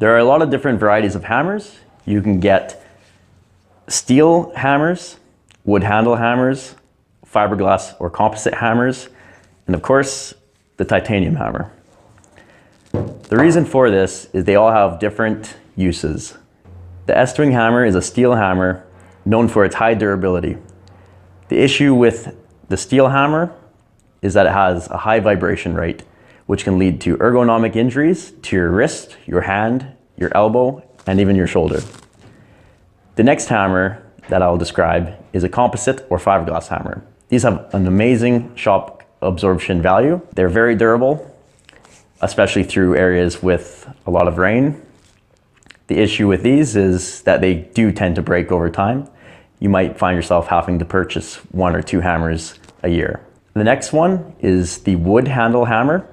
There are a lot of different varieties of hammers. You can get steel hammers, wood handle hammers, fiberglass or composite hammers, and of course, the titanium hammer. The reason for this is they all have different uses. The S-Twing hammer is a steel hammer known for its high durability. The issue with the steel hammer is that it has a high vibration rate, which can lead to ergonomic injuries to your wrist, your hand, your elbow, and even your shoulder. The next hammer that I'll describe is a composite or fiberglass hammer. These have an amazing shock absorption value. They're very durable, especially through areas with a lot of rain. The issue with these is that they do tend to break over time. You might find yourself having to purchase 1 or 2 hammers a year. The next one is the wood handle hammer.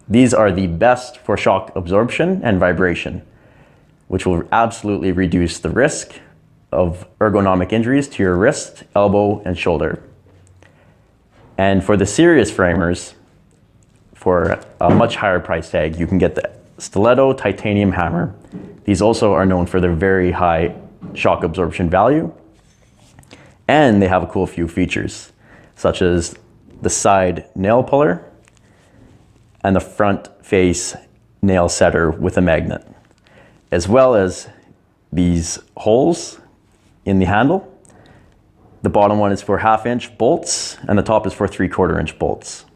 These are the best for shock absorption and vibration, which will absolutely reduce the risk of ergonomic injuries to your wrist, elbow, and shoulder. And for the serious framers, for a much higher price tag, you can get the Stiletto titanium hammer. These also are known for their very high shock absorption value. And they have a cool few features, such as the side nail puller and the front face nail setter with a magnet, as well as these holes in the handle. The bottom one is for 1/2 inch bolts and the top is for 3/4 inch bolts.